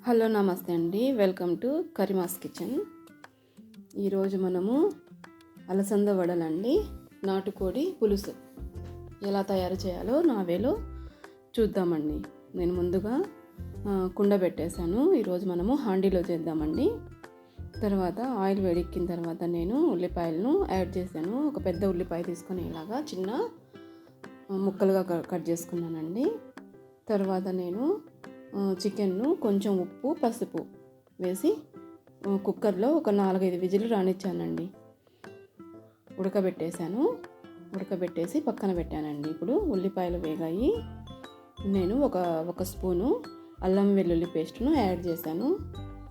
Hello నమస్తే అండి, welcome to కరిమాస్ kitchen. ఈరోజు మనము అలసంద వడలండి, నాటుకోడి పులుసు ఎలా తయారు చేయాలో నా వేలో చూద్దామండి. నేను ముందుగా కుండ పెట్టేశాను. ఈరోజు మనము హాండీలో చేద్దామండి. తర్వాత ఆయిల్ వేడెక్కిన తర్వాత నేను ఉల్లిపాయలను యాడ్ చేశాను. ఒక పెద్ద ఉల్లిపాయ తీసుకొని ఇలాగా చిన్న ముక్కలుగా కట్ చేసుకున్నానండి. తర్వాత నేను చికెన్ను కొంచెం ఉప్పు పసుపు వేసి కుక్కర్లో ఒక 4-5 విజిల్ రానిచ్చానండి. ఉడకబెట్టేసి పక్కన పెట్టానండి. ఇప్పుడు ఉల్లిపాయలు వేగాయి. నేను ఒక స్పూను అల్లం వెల్లుల్లి పేస్ట్ను యాడ్ చేశాను.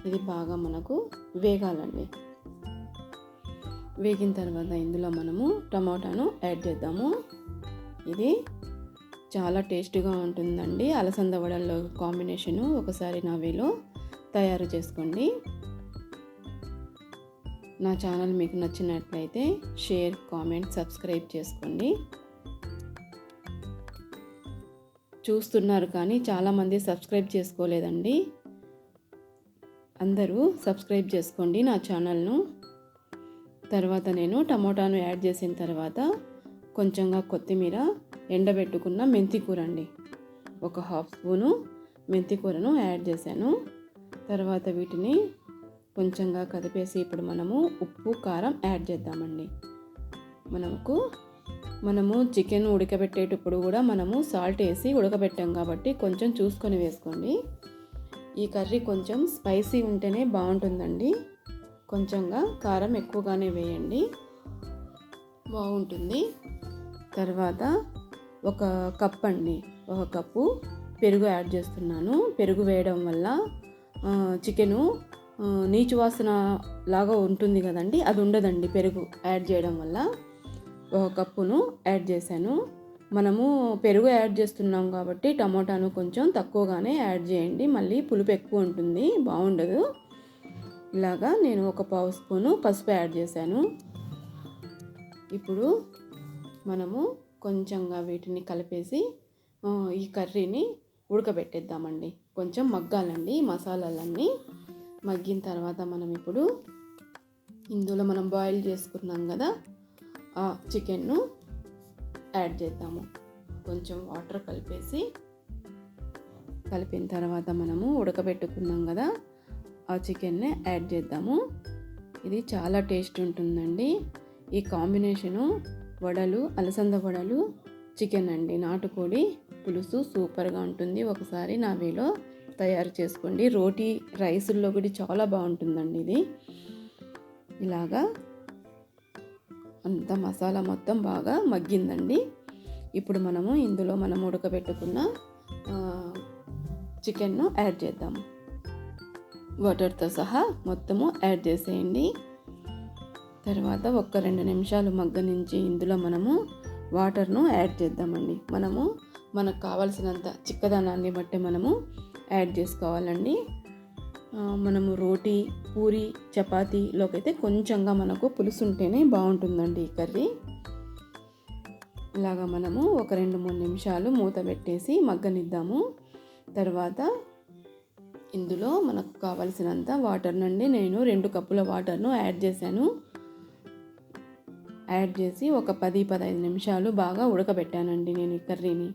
ఇది బాగా మనకు వేగాలండి. వేగిన తర్వాత ఇందులో మనము టమాటాను యాడ్ చేద్దాము. ఇది చాలా టేస్టీగా ఉంటుందండి. అలసంద వడల్లో కాంబినేషను ఒకసారి నా వేలో తయారు చేసుకోండి. నా ఛానల్ మీకు నచ్చినట్లయితే షేర్, కామెంట్, సబ్స్క్రైబ్ చేసుకోండి. చూస్తున్నారు కానీ చాలామంది సబ్స్క్రైబ్ చేసుకోలేదండి. అందరూ సబ్స్క్రైబ్ చేసుకోండి నా ఛానల్ను. తర్వాత నేను టమోటాను యాడ్ చేసిన తర్వాత కొంచెంగా కొత్తిమీర, ఎండబెట్టుకున్న మెంతి కూర అండి, ఒక 1/2 స్పూను మెంతి కూరను యాడ్ చేశాను. తర్వాత వీటిని కొంచెంగా కదిపేసి ఇప్పుడు మనము ఉప్పు, కారం యాడ్ చేద్దామండి. మనము చికెన్ ఉడకబెట్టేటప్పుడు కూడా మనము సాల్ట్ వేసి ఉడకబెట్టాం కాబట్టి కొంచెం చూసుకొని వేసుకోండి. ఈ కర్రీ కొంచెం స్పైసీ ఉంటేనే బాగుంటుందండి. కొంచెంగా కారం ఎక్కువగానే వేయండి, బాగుంటుంది. తర్వాత ఒక కప్పు పెరుగు యాడ్ చేస్తున్నాను. పెరుగు వేయడం వల్ల చికెను నీచు వాసన లాగా ఉంటుంది కదండి, అది ఉండదండి పెరుగు యాడ్ చేయడం వల్ల. ఒక కప్పును యాడ్ చేశాను. మనము పెరుగు యాడ్ చేస్తున్నాం కాబట్టి టమోటాను కొంచెం తక్కువగానే యాడ్ చేయండి, మళ్ళీ పులుపు ఎక్కువ ఉంటుంది, బాగుండదు. ఇలాగా నేను ఒక 1/2 స్పూను పసుపు యాడ్ చేశాను. ఇప్పుడు మనము కొంచెంగా వీటిని కలిపేసి ఈ కర్రీని ఉడకబెట్టేద్దామండి. కొంచెం మగ్గాలండి మసాలాలన్నీ. మగ్గిన తర్వాత మనం ఇప్పుడు ఇందులో మనం బాయిల్ చేసుకున్నాం కదా ఆ చికెన్ను యాడ్ చేద్దాము. కొంచెం వాటర్ కలిపిన తర్వాత మనము ఉడకబెట్టుకున్నాం కదా ఆ చికెన్ని యాడ్ చేద్దాము. ఇది చాలా టేస్ట్ ఉంటుందండి. ఈ కాంబినేషను వడలు, అలసంద వడలు, చికెన్ అండి, నాటుకోడి పులుసు సూపర్గా ఉంటుంది. ఒకసారి నా వేలో తయారు చేసుకోండి. రోటీ, రైసుల్లో కూడా చాలా బాగుంటుందండి ఇది. ఇలాగా అంత మసాలా మొత్తం బాగా మగ్గిందండి. ఇప్పుడు మనము ఇందులో ఉడకబెట్టుకున్న చికెన్ను యాడ్ చేద్దాము. వాటర్తో సహా మొత్తము యాడ్ చేసేయండి. తర్వాత 1-2 నిమిషాలు మగ్గనించి ఇందులో మనము వాటర్ను యాడ్ చేద్దామండి. మనకు కావలసినంత చిక్కదనాన్ని బట్టి మనము యాడ్ చేసుకోవాలండి. మనము రోటీ, పూరి, చపాతీలోకి అయితే కొంచెంగా మనకు పులుసు ఉంటేనే బాగుంటుందండి ఈ కర్రీ. ఇలాగా మనము ఒక 2-3 నిమిషాలు మూత పెట్టేసి మగ్గనిద్దాము. తర్వాత ఇందులో మనకు కావలసినంత వాటర్ నుండి నేను 2 కప్పుల వాటర్ను యాడ్ చేశాను. యాడ్ చేసి ఒక 10-15 నిమిషాలు బాగా ఉడకబెట్టానండి నేను ఈ కర్రీని.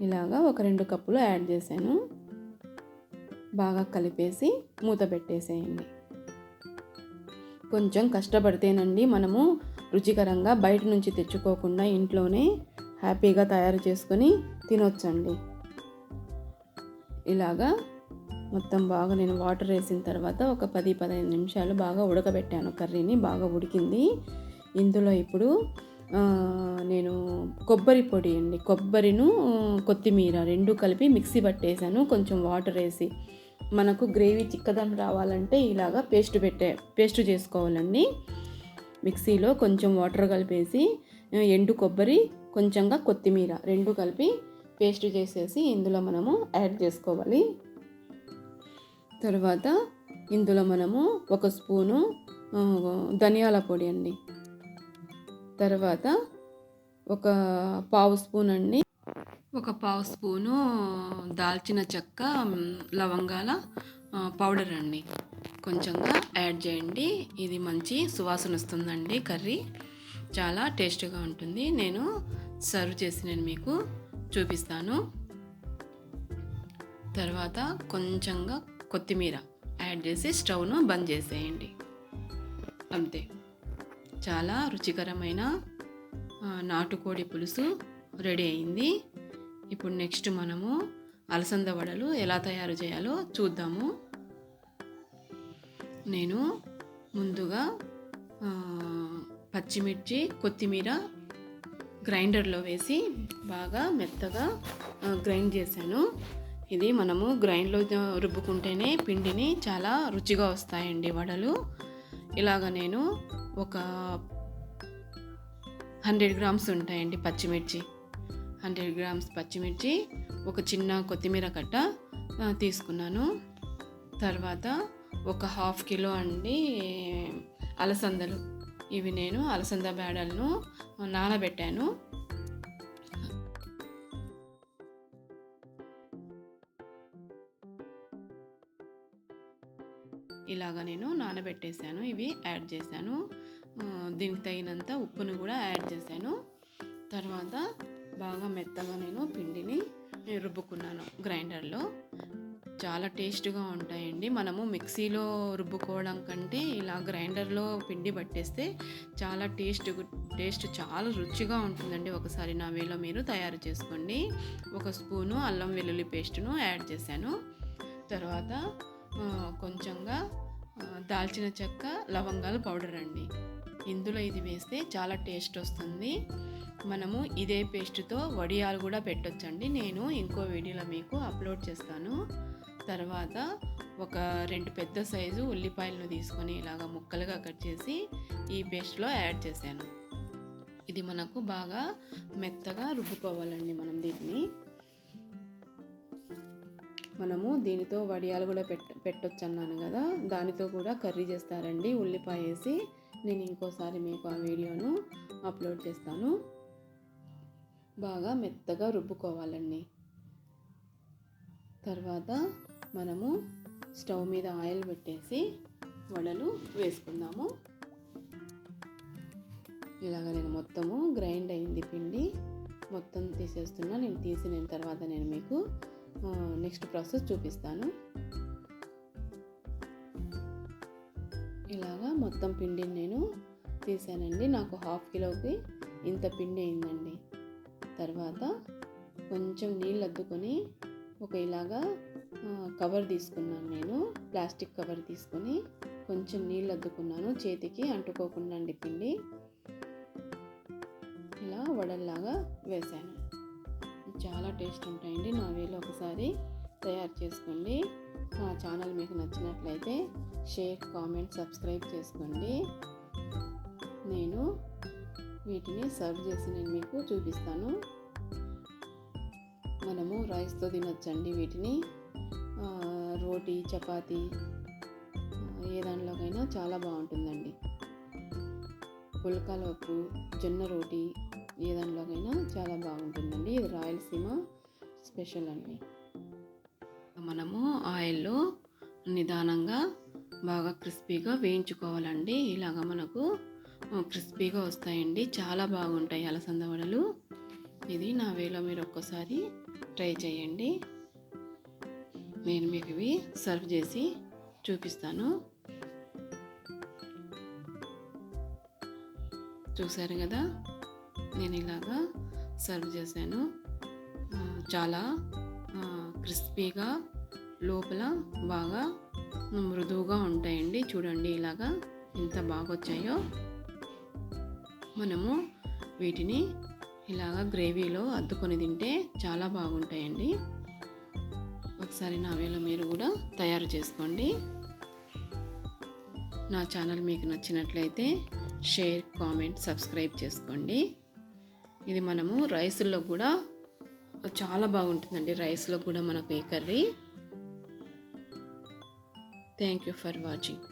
ఇలాగా ఒక 2 కప్పులు యాడ్ చేశాను. బాగా కలిపేసి మూత పెట్టేసేయండి. కొంచెం కష్టపడితేనండి మనము రుచికరంగా బయట నుంచి తెచ్చుకోకుండా ఇంట్లోనే హ్యాపీగా తయారు చేసుకొని తినొచ్చండి. ఇలాగా మొత్తం బాగా నేను వాటర్ వేసిన తర్వాత ఒక 10-15 నిమిషాలు బాగా ఉడకబెట్టాను కర్రీని. బాగా ఉడికింది. ఇందులో ఇప్పుడు నేను కొబ్బరి పొడి అండి, కొబ్బరిను కొత్తిమీర 2 కలిపి మిక్సీ పట్టేశాను. కొంచెం వాటర్ వేసి మనకు గ్రేవీ చిక్కదనం రావాలంటే ఇలాగా పేస్ట్ చేసుకోవాలండి. మిక్సీలో కొంచెం వాటర్ కలిపేసి ఎండు కొబ్బరి, కొంచెంగా కొత్తిమీర 2 కలిపి పేస్ట్ చేసేసి ఇందులో మనము యాడ్ చేసుకోవాలి. తర్వాత ఇందులో మనము 1 స్పూను ధనియాల పొడి అండి, తర్వాత ఒక 1/2 స్పూన్ అండి ఒక పావు స్పూను దాల్చిన చెక్క, లవంగాల పౌడర్ అండి కొంచెంగా యాడ్ చేయండి. ఇది మంచి సువాసన వస్తుందండి. కర్రీ చాలా టేస్ట్గా ఉంటుంది. నేను సర్వ్ చేసి నేను మీకు చూపిస్తాను. తర్వాత కొంచెంగా కొత్తిమీర యాడ్ చేసి స్టవ్ను బంద్ చేసేయండి. అంతే, చాలా రుచికరమైన నాటుకోడి పులుసు రెడీ అయింది. ఇప్పుడు నెక్స్ట్ మనము అలసంద వడలు ఎలా తయారు చేయాలో చూద్దాము. నేను ముందుగా పచ్చిమిర్చి, కొత్తిమీర గ్రైండర్లో వేసి బాగా మెత్తగా గ్రైండ్ చేశాను. ఇది మనము గ్రైండ్లో రుబ్బుకుంటేనే పిండిని చాలా రుచిగా వస్తాయండి వడలు. ఇలాగ నేను ఒక 100 గ్రామ్స్ ఉంటాయండి పచ్చిమిర్చి, 100 గ్రామ్స్ పచ్చిమిర్చి, ఒక చిన్న కొత్తిమీర కట్ట తీసుకున్నాను. తర్వాత ఒక 1/2 కిలో అండి అలసందలు. ఇవి నేను అలసంద బేడలను నానబెట్టాను. ఇలాగా నేను నానబెట్టేశాను. ఇవి యాడ్ చేశాను. దీనికి తగినంత ఉప్పును కూడా యాడ్ చేశాను. తర్వాత బాగా మెత్తగా నేను పిండిని రుబ్బుకున్నాను గ్రైండర్లో. చాలా టేస్ట్గా ఉంటాయండి. మనము మిక్సీలో రుబ్బుకోవడం కంటే ఇలా గ్రైండర్లో పిండి పట్టేస్తే చాలా టేస్ట్ చాలా రుచిగా ఉంటుందండి. ఒకసారి నా వేలో మీరు తయారు చేసుకోండి. 1 స్పూను అల్లం వెల్లుల్లి పేస్టును యాడ్ చేశాను. తర్వాత కొంచెంగా దాల్చిన చెక్క, లవంగాలు పౌడర్ అండి. ఇందులో ఇది వేస్తే చాలా టేస్ట్ వస్తుంది. మనము ఇదే పేస్ట్తో వడియాలు కూడా పెట్టొచ్చండి. నేను ఇంకో వీడియోలో మీకు అప్లోడ్ చేస్తాను. తర్వాత ఒక 2 పెద్ద సైజు ఉల్లిపాయలను తీసుకొని ఇలాగ ముక్కలుగా కట్ చేసి ఈ పేస్ట్లో యాడ్ చేశాను. ఇది మనకు బాగా మెత్తగా రుబ్బుకోవాలండి. మనము దీనితో వడియాలు కూడా పెట్టొచ్చు అన్నాను కదా, దానితో కూడా కర్రీ చేస్తారండి ఉల్లిపాయ వేసి. నేను ఇంకోసారి మీకు ఆ వీడియోను అప్లోడ్ చేస్తాను. బాగా మెత్తగా రుబ్బుకోవాలండి. తర్వాత మనము స్టవ్ మీద ఆయిల్ పెట్టేసి వడలు వేసుకుందాము. ఇలాగ నేను మొత్తము గ్రైండ్ అయింది పిండి మొత్తం తీసేస్తున్నా. నేను తీసిన తర్వాత నేను మీకు నెక్స్ట్ ప్రాసెస్ చూపిస్తాను. ఇలాగా మొత్తం పిండిని నేను తీసానండి. నాకు 1/2 కిలోకి ఇంత పిండి అయిందండి. తర్వాత కొంచెం నీళ్ళు అద్దుకొని ఇలాగా కవర్ తీసుకున్నాను. నేను ప్లాస్టిక్ కవర్ తీసుకొని కొంచెం నీళ్ళు అద్దుకున్నాను, చేతికి అంటుకోకుండా అండి పిండి. ఇలా వడల్లాగా వేసాను. చాలా టేస్ట్ ఉంటాయండి. నా వేలో ఒకసారి తయారు చేసుకోండి. నా ఛానల్ మీకు నచ్చినట్లయితే షేర్, కామెంట్, సబ్స్క్రైబ్ చేసుకోండి. నేను వీటిని సర్వ్ చేసి నేను మీకు చూపిస్తాను. మనము రైస్తో తినొచ్చండి వీటిని. రోటీ, చపాతీ ఏ దానిలోకైనా చాలా బాగుంటుందండి. పుల్కాల పప్పు, జొన్న రోటీ ఏ దానిలోకైనా చాలా బాగుంటుందండి. ఇది రాయలసీమ స్పెషల్ అండి. మనము ఆయిల్లో నిదానంగా బాగా క్రిస్పీగా వేయించుకోవాలండి. ఇలాగ మనకు క్రిస్పీగా వస్తాయండి. చాలా బాగుంటాయి అలసంద వడలు. ఇది నా వేలో మీరు ఒక్కసారి ట్రై చేయండి. నేను మీకు ఇవి సర్వ్ చేసి చూపిస్తాను. చూసారు కదా, నేను ఇలాగా సర్వ్ చేశాను. చాలా క్రిస్పీగా, లోపల బాగా మృదువుగా ఉంటాయండి. చూడండి ఇలాగా ఎంత బాగా వచ్చాయో. మనము వీటిని ఇలాగా గ్రేవీలో అద్దుకొని తింటే చాలా బాగుంటాయండి. ఒకసారి నా వేలో మీరు కూడా తయారు చేసుకోండి. నా ఛానల్ మీకు నచ్చినట్లయితే షేర్, కామెంట్, సబ్స్క్రైబ్ చేసుకోండి. ఇది మనము రైస్లో కూడా చాలా బాగుంటుందండి. రైస్లో కూడా మనకు ఈ curry. Thank you for watching.